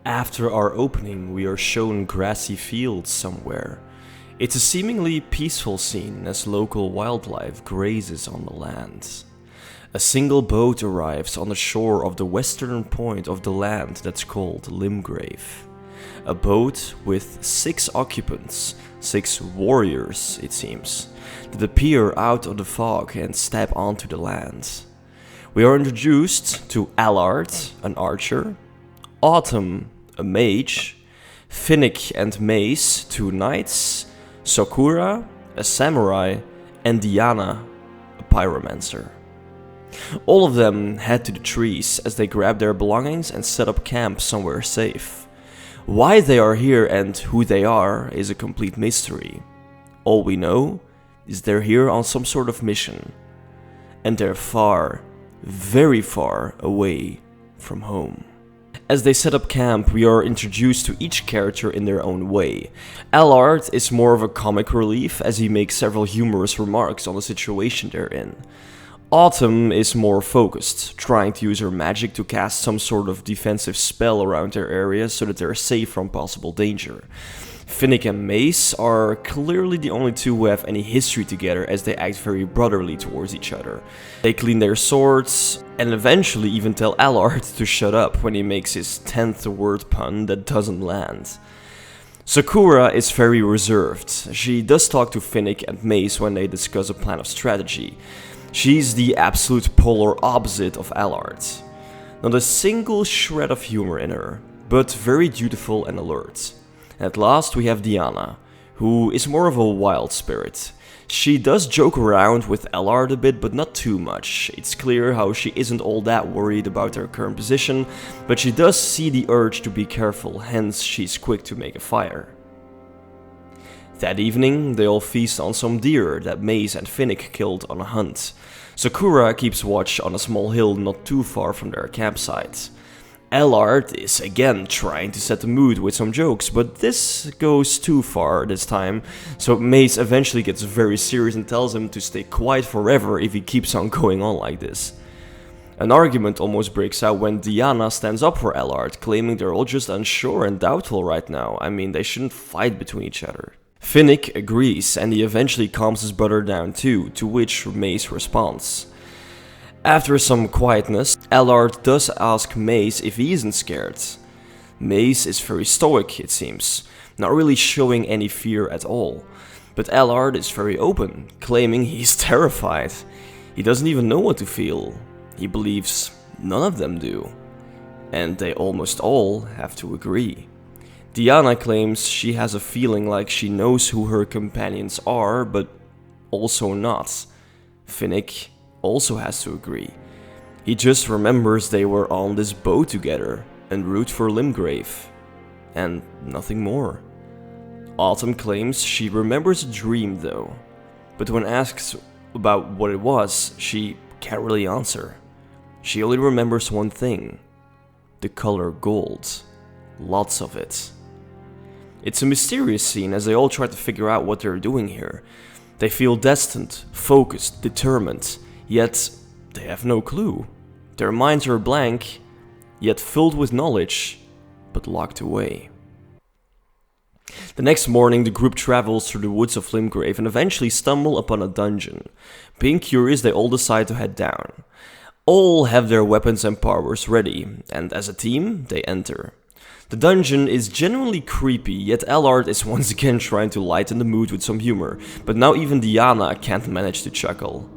After our opening, we are shown grassy fields somewhere. It's a seemingly peaceful scene as local wildlife grazes on the land. A single boat arrives on the shore of the western point of the land that's called Limgrave. A boat with 6 occupants, 6 warriors it seems, that appear out of the fog and step onto the land. We are introduced to Allard, an archer, Autumn, a mage, Finnick and Mace, 2 knights, Sakura, a samurai, and Diana, a pyromancer. All of them head to the trees as they grab their belongings and set up camp somewhere safe. Why they are here and who they are is a complete mystery. All we know is they're here on some sort of mission, and they're far, very far away from home. As they set up camp, we are introduced to each character in their own way. Allard is more of a comic relief as he makes several humorous remarks on the situation they're in. Autumn is more focused, trying to use her magic to cast some sort of defensive spell around their area so that they're safe from possible danger. Finnick and Mace are clearly the only 2 who have any history together as they act very brotherly towards each other. They clean their swords and eventually even tell Allard to shut up when he makes his 10th word pun that doesn't land. Sakura is very reserved. She does talk to Finnick and Mace when they discuss a plan of strategy. She's the absolute polar opposite of Allard. Not a single shred of humor in her, but very dutiful and alert. At last we have Diana, who is more of a wild spirit. She does joke around with Allard a bit, but not too much. It's clear how she isn't all that worried about her current position, but she does see the urge to be careful, hence she's quick to make a fire. That evening, they all feast on some deer that Mace and Finnick killed on a hunt. Sakura keeps watch on a small hill not too far from their campsite. Allard is again trying to set the mood with some jokes, but this goes too far this time, so Mace eventually gets very serious and tells him to stay quiet forever if he keeps on going on like this. An argument almost breaks out when Diana stands up for Allard, claiming they're all just unsure and doubtful right now. I mean, they shouldn't fight between each other. Finnick agrees, and he eventually calms his brother down too, to which Mace responds. After some quietness, Allard does ask Mace if he isn't scared. Mace is very stoic, it seems, not really showing any fear at all. But Allard is very open, claiming he's terrified. He doesn't even know what to feel. He believes none of them do. And they almost all have to agree. Diana claims she has a feeling like she knows who her companions are, but also not. Finnick also has to agree. He just remembers they were on this boat together en route for Limgrave, and nothing more. Autumn claims she remembers a dream though, but when asked about what it was, she can't really answer. She only remembers one thing: the color gold. Lots of it. It's a mysterious scene as they all try to figure out what they're doing here. They feel destined, focused, determined, yet they have no clue. Their minds are blank, yet filled with knowledge, but locked away. The next morning, the group travels through the woods of Limgrave and eventually stumble upon a dungeon. Being curious, they all decide to head down. All have their weapons and powers ready, and as a team, they enter. The dungeon is genuinely creepy, yet Allard is once again trying to lighten the mood with some humor, but now even Diana can't manage to chuckle.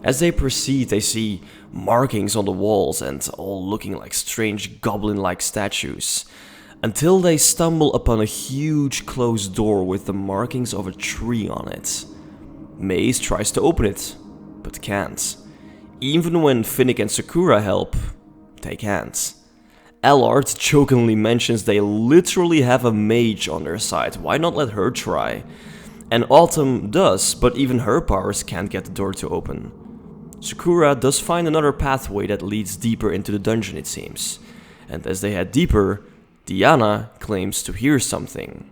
As they proceed, they see markings on the walls and all looking like strange goblin-like statues, until they stumble upon a huge closed door with the markings of a tree on it. Mace tries to open it, but can't. Even when Finnick and Sakura help, they can't. Allard jokingly mentions they literally have a mage on their side, why not let her try? And Autumn does, but even her powers can't get the door to open. Sakura does find another pathway that leads deeper into the dungeon, it seems. And as they head deeper, Diana claims to hear something,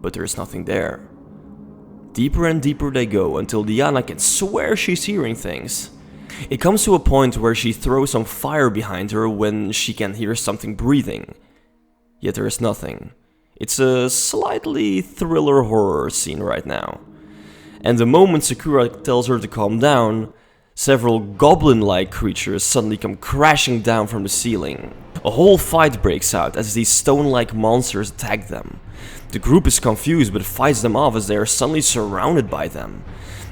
but there's nothing there. Deeper and deeper they go until Diana can swear she's hearing things. It comes to a point where she throws some fire behind her when she can hear something breathing. yet there is nothing. It's a slightly thriller horror scene right now. And the moment Sakura tells her to calm down, several goblin-like creatures suddenly come crashing down from the ceiling. A whole fight breaks out as these stone-like monsters attack them. The group is confused but fights them off as they are suddenly surrounded by them.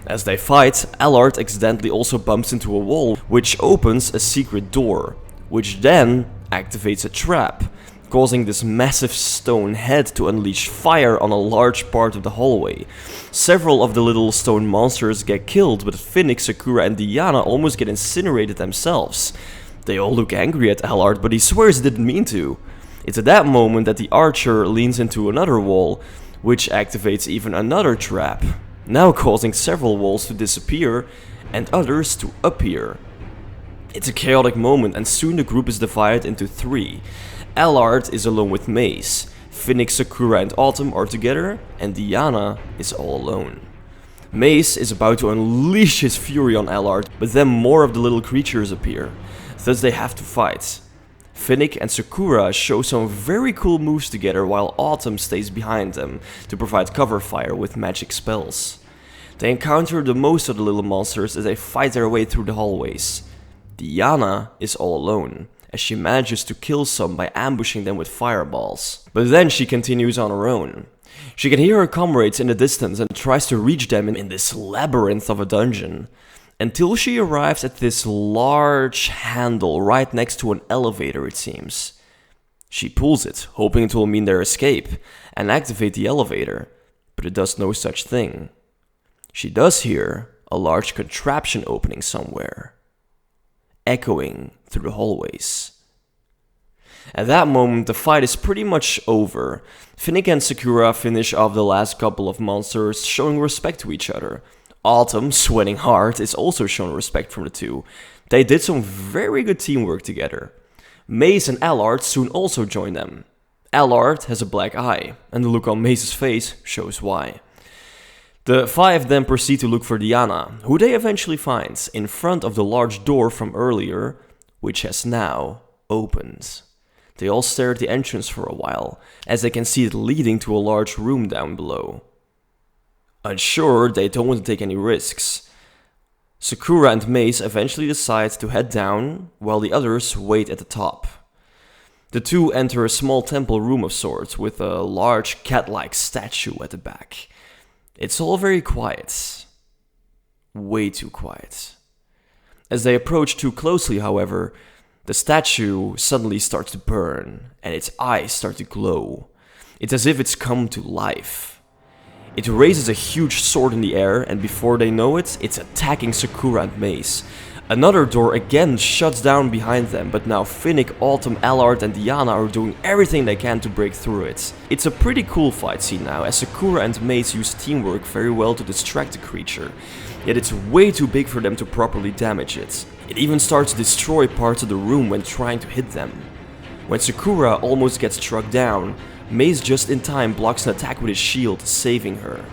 As they fight, Allard accidentally also bumps into a wall, which opens a secret door, which then activates a trap, causing this massive stone head to unleash fire on a large part of the hallway. Several of the little stone monsters get killed, but Finnick, Sakura and Diana almost get incinerated themselves. They all look angry at Allard, but he swears he didn't mean to. It's at that moment that the archer leans into another wall, which activates even another trap, now causing several walls to disappear and others to appear. It's a chaotic moment, and soon the group is divided into three. Allard is alone with Maze, Finnick, Sakura and Autumn are together, and Diana is all alone. Maze is about to unleash his fury on Allard, but then more of the little creatures appear, thus they have to fight. Finnick and Sakura show some very cool moves together while Autumn stays behind them to provide cover fire with magic spells. They encounter the most of the little monsters as they fight their way through the hallways. Diana is all alone, as she manages to kill some by ambushing them with fireballs. But then she continues on her own. She can hear her comrades in the distance and tries to reach them in this labyrinth of a dungeon, until she arrives at this large handle right next to an elevator, it seems. She pulls it, hoping it will mean their escape, and activate the elevator, but it does no such thing. She does hear a large contraption opening somewhere, echoing through the hallways. At that moment, the fight is pretty much over. Finnick and Sakura finish off the last couple of monsters, showing respect to each other. Autumn, sweating hard, is also shown respect from the two. They did some very good teamwork together. Maze and Allard soon also join them. Allard has a black eye, and the look on Maze's face shows why. The five then proceed to look for Diana, who they eventually find in front of the large door from earlier, which has now opened. They all stare at the entrance for a while, as they can see it leading to a large room down below. Unsure, they don't want to take any risks. Sakura and Maze eventually decide to head down, while the others wait at the top. The two enter a small temple room of sorts, with a large cat-like statue at the back. It's all very quiet. Way too quiet. As they approach too closely, however, the statue suddenly starts to burn, and its eyes start to glow. It's as if it's come to life. It raises a huge sword in the air, and before they know it, it's attacking Sakura and Maze. Another door again shuts down behind them, but now Finnick, Autumn, Allard and Diana are doing everything they can to break through it. It's a pretty cool fight scene now, as Sakura and Maze use teamwork very well to distract the creature, yet it's way too big for them to properly damage it. It even starts to destroy parts of the room when trying to hit them. When Sakura almost gets struck down, Maze just in time blocks an attack with his shield, saving her.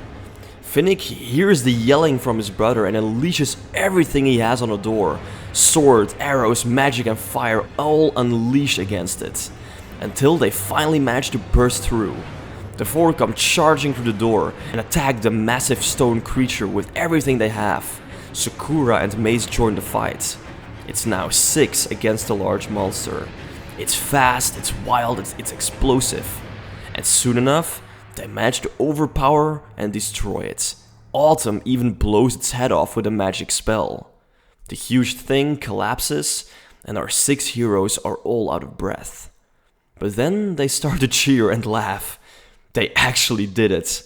Finnick hears the yelling from his brother and unleashes everything he has on the door. Sword, arrows, magic and fire all unleashed against it, until they finally manage to burst through. The four come charging through the door and attack the massive stone creature with everything they have. Sakura and Maze join the fight. It's now 6 against a large monster. It's fast, it's wild, it's explosive. And soon enough, they manage to overpower and destroy it. Autumn even blows its head off with a magic spell. The huge thing collapses, and our 6 heroes are all out of breath. But then they start to cheer and laugh. They actually did it.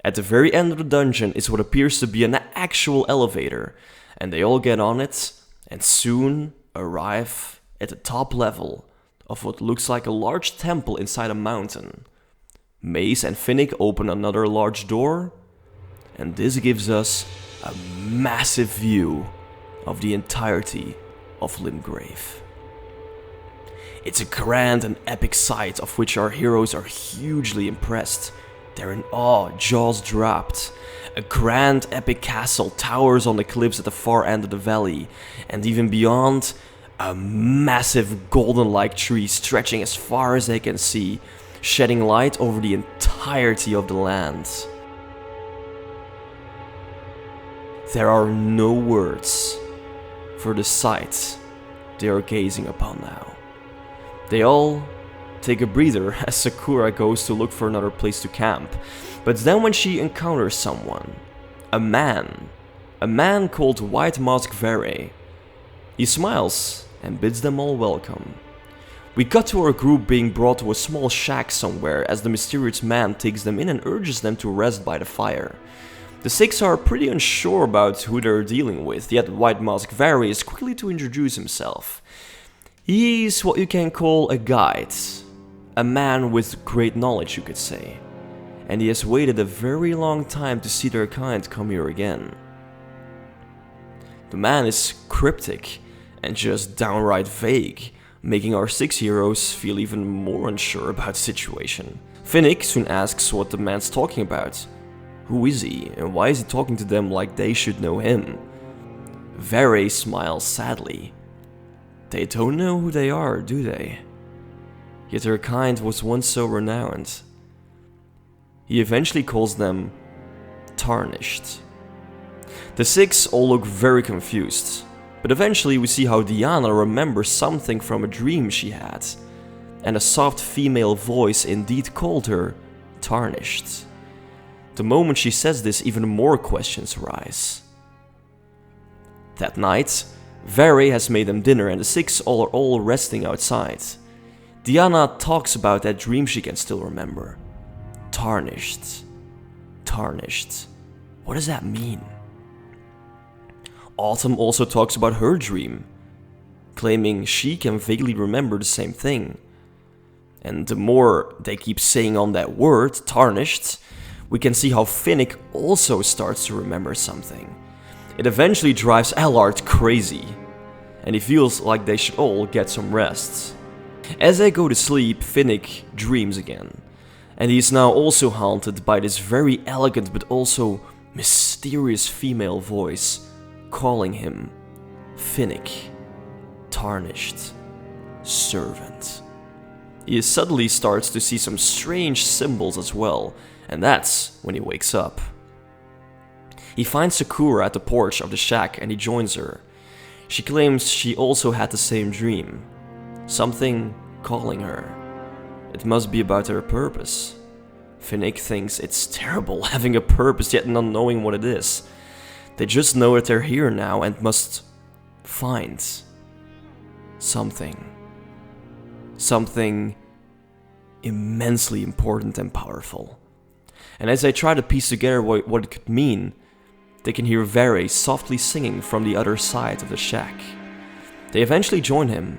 At the very end of the dungeon is what appears to be an actual elevator, and they all get on it, and soon arrive at the top level of what looks like a large temple inside a mountain. Maze and Finnick open another large door, and this gives us a massive view of the entirety of Limgrave. It's a grand and epic sight of which our heroes are hugely impressed. They're in awe, jaws dropped. A grand epic castle towers on the cliffs at the far end of the valley, and even beyond, a massive golden-like tree stretching as far as they can see, shedding light over the entirety of the land. There are no words for the sight they are gazing upon now. They all take a breather as Sakura goes to look for another place to camp, but then when she encounters someone, a man called White Mask Vere, he smiles and bids them all welcome. We cut to our group being brought to a small shack somewhere as the mysterious man takes them in and urges them to rest by the fire. The six are pretty unsure about who they're dealing with, yet White Mask Vere is quickly to introduce himself. He's what you can call a guide, a man with great knowledge, you could say, and he has waited a very long time to see their kind come here again. The man is cryptic and just downright vague, making our six heroes feel even more unsure about the situation. Finnick soon asks what the man's talking about. Who is he, and why is he talking to them like they should know him? Vere smiles sadly. They don't know who they are, do they? Yet their kind was once so renowned. He eventually calls them Tarnished. The six all look very confused, but eventually we see how Diana remembers something from a dream she had, and a soft female voice indeed called her Tarnished. The moment she says this, even more questions arise. That night, Vere has made them dinner and the six are all resting outside. Diana talks about that dream she can still remember. Tarnished. Tarnished. What does that mean? Autumn also talks about her dream, claiming she can vaguely remember the same thing. And the more they keep saying on that word, tarnished, we can see how Finnick also starts to remember something. It eventually drives Allard crazy, and he feels like they should all get some rest. As they go to sleep, Finnick dreams again, and he is now also haunted by this very elegant but also mysterious female voice calling him Finnick, Tarnished, Servant. He suddenly starts to see some strange symbols as well, and that's when he wakes up. He finds Sakura at the porch of the shack and he joins her. She claims she also had the same dream. Something calling her. It must be about her purpose. Finnick thinks it's terrible having a purpose yet not knowing what it is. They just know that they're here now and must find something. Something immensely important and powerful. And as they try to piece together what it could mean, they can hear Vere softly singing from the other side of the shack. They eventually join him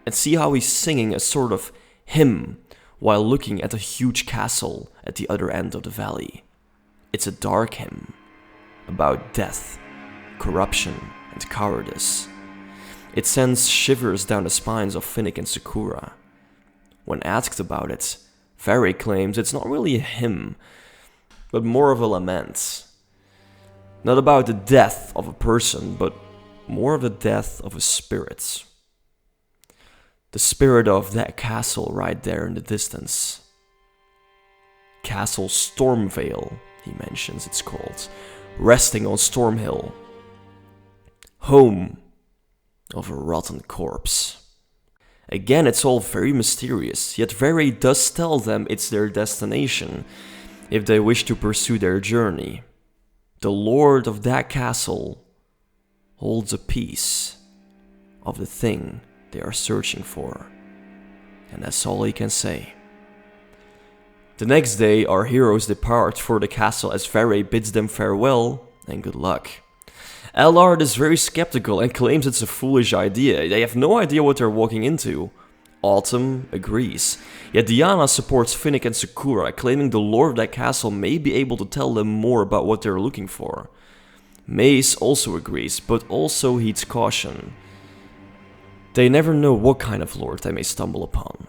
and see how he's singing a sort of hymn while looking at a huge castle at the other end of the valley. It's a dark hymn about death, corruption, and cowardice. It sends shivers down the spines of Finnick and Sakura. When asked about it, Vere claims it's not really a hymn, but more of a lament. Not about the death of a person, but more of the death of a spirit. The spirit of that castle right there in the distance. Castle Stormvale, he mentions it's called, resting on Stormhill. Home of a rotten corpse. Again, it's all very mysterious, yet Vere does tell them it's their destination if they wish to pursue their journey. The lord of that castle holds a piece of the thing they are searching for, and that's all he can say. The next day, our heroes depart for the castle as Vere bids them farewell and good luck. Allard is very skeptical and claims it's a foolish idea. They have no idea what they're walking into. Autumn agrees. Yet Diana supports Finnick and Sakura, claiming the lord of that castle may be able to tell them more about what they're looking for. Mace also agrees, but also heeds caution. They never know what kind of lord they may stumble upon.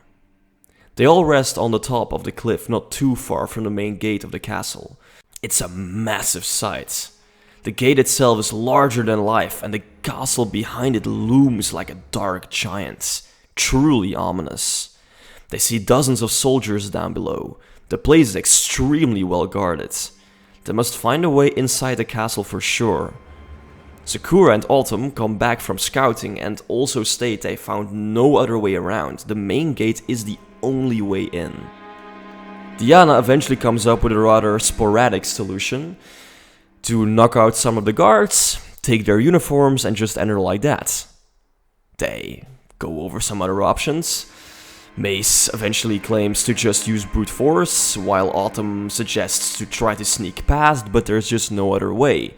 They all rest on the top of the cliff not too far from the main gate of the castle. It's a massive sight. The gate itself is larger than life, and the castle behind it looms like a dark giant. Truly ominous. They see dozens of soldiers down below. The place is extremely well guarded. They must find a way inside the castle for sure. Sakura and Autumn come back from scouting and also state they found no other way around. The main gate is the only way in. Diana eventually comes up with a rather sporadic solution to knock out some of the guards, take their uniforms and just enter like that. They go over some other options. Mace eventually claims to just use brute force, while Autumn suggests to try to sneak past, but there's just no other way.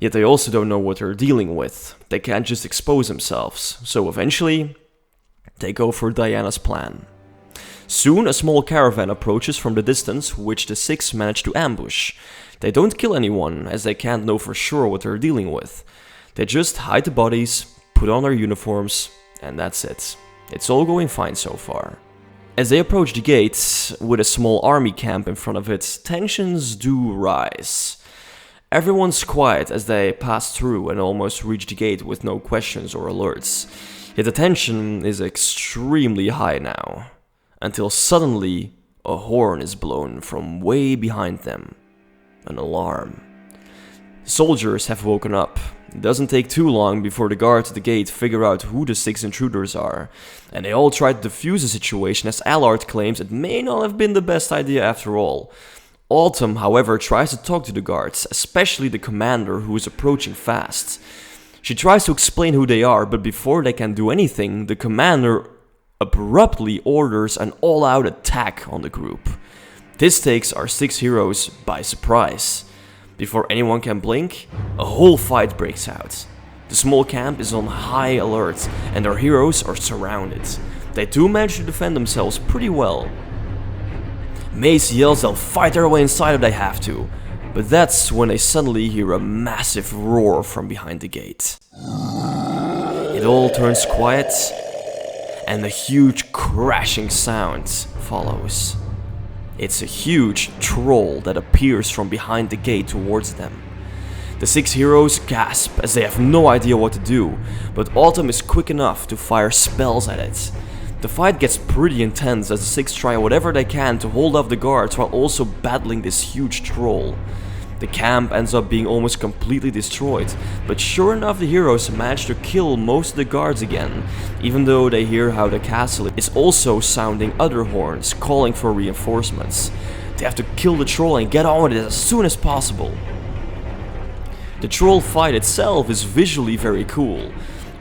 Yet they also don't know what they're dealing with. They can't just expose themselves. So eventually, they go for Diana's plan. Soon, a small caravan approaches from the distance, which the six manage to ambush. They don't kill anyone, as they can't know for sure what they're dealing with. They just hide the bodies, put on their uniforms, and that's it. It's all going fine so far. As they approach the gate, with a small army camp in front of it, tensions do rise. Everyone's quiet as they pass through and almost reach the gate with no questions or alerts. Yet the tension is extremely high now, until suddenly a horn is blown from way behind them. An alarm. Soldiers have woken up. It doesn't take too long before the guards at the gate figure out who the six intruders are, and they all try to defuse the situation as Allard claims it may not have been the best idea after all. Autumn, however, tries to talk to the guards, especially the commander who is approaching fast. She tries to explain who they are, but before they can do anything, the commander abruptly orders an all-out attack on the group. This takes our six heroes by surprise. Before anyone can blink, a whole fight breaks out. The small camp is on high alert, and our heroes are surrounded. They do manage to defend themselves pretty well. Mace yells they'll fight their way inside if they have to, but that's when they suddenly hear a massive roar from behind the gate. It all turns quiet, and a huge crashing sound follows. It's a huge troll that appears from behind the gate towards them. The six heroes gasp as they have no idea what to do, but Autumn is quick enough to fire spells at it. The fight gets pretty intense as the six try whatever they can to hold off the guards while also battling this huge troll. The camp ends up being almost completely destroyed, but sure enough the heroes manage to kill most of the guards again, even though they hear how the castle is also sounding other horns, calling for reinforcements. They have to kill the troll and get on with it as soon as possible. The troll fight itself is visually very cool.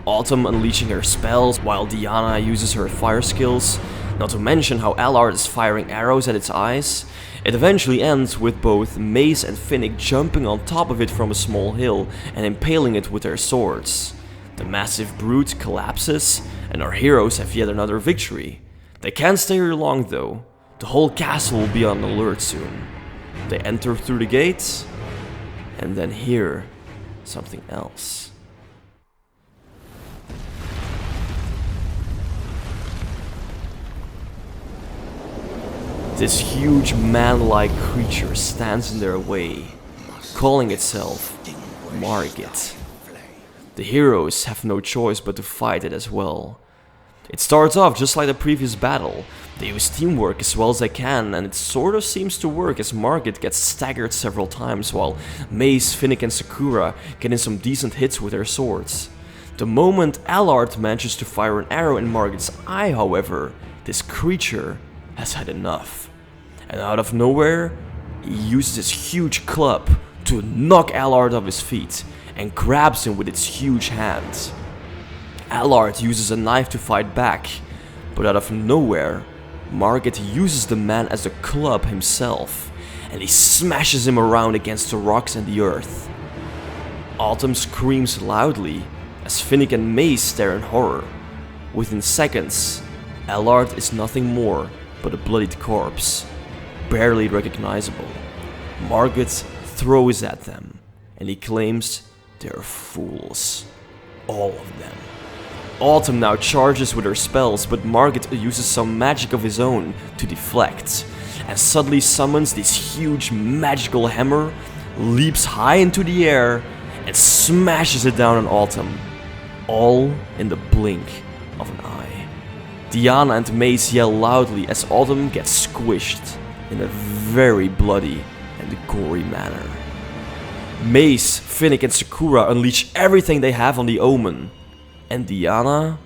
Autumn unleashing her spells while Diana uses her fire skills, not to mention how Allard is firing arrows at its eyes. It eventually ends with both Mace and Finnick jumping on top of it from a small hill and impaling it with their swords. The massive brute collapses and our heroes have yet another victory. They can't stay here long though. The whole castle will be on alert soon. They enter through the gates and then hear something else. This huge man-like creature stands in their way, calling itself Margit. The heroes have no choice but to fight it as well. It starts off just like the previous battle. They use teamwork as well as they can, and it sort of seems to work as Margit gets staggered several times while Mace, Finnick and Sakura get in some decent hits with their swords. The moment Allard manages to fire an arrow in Margit's eye, however, this creature has had enough. And out of nowhere, he uses his huge club to knock Allard off his feet and grabs him with its huge hands. Allard uses a knife to fight back, but out of nowhere, Margit uses the man as a club himself, and he smashes him around against the rocks and the earth. Autumn screams loudly as Finnick and Mace stare in horror. Within seconds, Allard is nothing more but a bloodied corpse, barely recognizable. Margit throws at them, and he claims they're fools. All of them. Autumn now charges with her spells, but Margit uses some magic of his own to deflect, and suddenly summons this huge magical hammer, leaps high into the air, and smashes it down on Autumn, all in the blink of an eye. Diana and Mace yell loudly as Autumn gets squished in a very bloody and gory manner. Mace, Finnick and Sakura unleash everything they have on the Omen. And Diana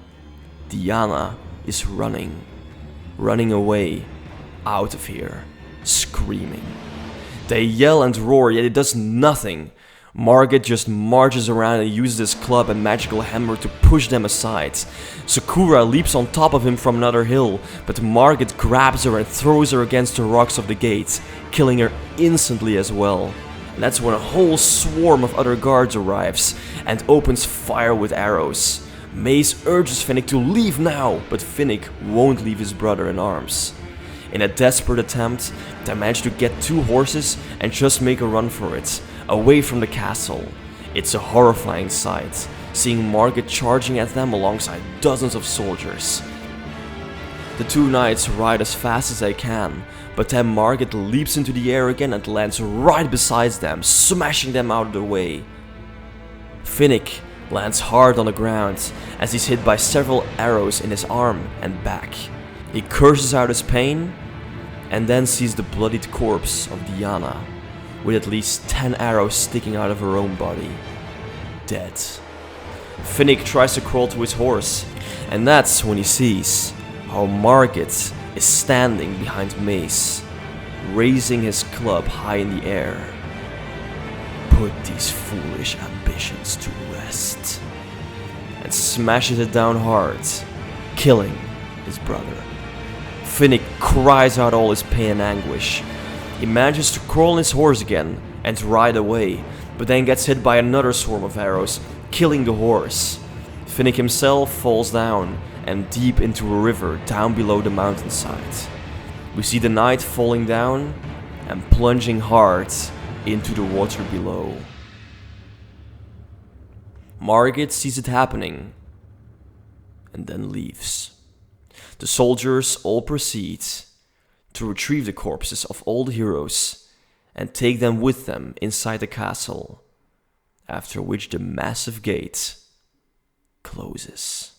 is running away out of here, screaming. They yell and roar, yet it does nothing. Margit just marches around and uses his club and magical hammer to push them aside. Sakura leaps on top of him from another hill, but Margit grabs her and throws her against the rocks of the gate, killing her instantly as well. And that's when a whole swarm of other guards arrives and opens fire with arrows. Mace urges Finnick to leave now, but Finnick won't leave his brother in arms. In a desperate attempt, they manage to get 2 horses and just make a run for it, away from the castle. It's a horrifying sight, seeing Margit charging at them alongside dozens of soldiers. The 2 knights ride as fast as they can, but then Margit leaps into the air again and lands right beside them, smashing them out of the way. Finnick lands hard on the ground as he's hit by several arrows in his arm and back. He curses out his pain and then sees the bloodied corpse of Diana, with at least 10 arrows sticking out of her own body, dead. Finnick tries to crawl to his horse, and that's when he sees how Margit is standing behind Mace, raising his club high in the air. Put these foolish ambitions to rest, and smashes it down hard, killing his brother. Finnick cries out all his pain and anguish. He manages to crawl on his horse again and ride away, but then gets hit by another swarm of arrows, killing the horse. Finnick himself falls down and deep into a river down below the mountainside. We see the knight falling down and plunging hard into the water below. Margit sees it happening and then leaves. The soldiers all proceed to retrieve the corpses of all the heroes and take them with them inside the castle, after which the massive gate closes.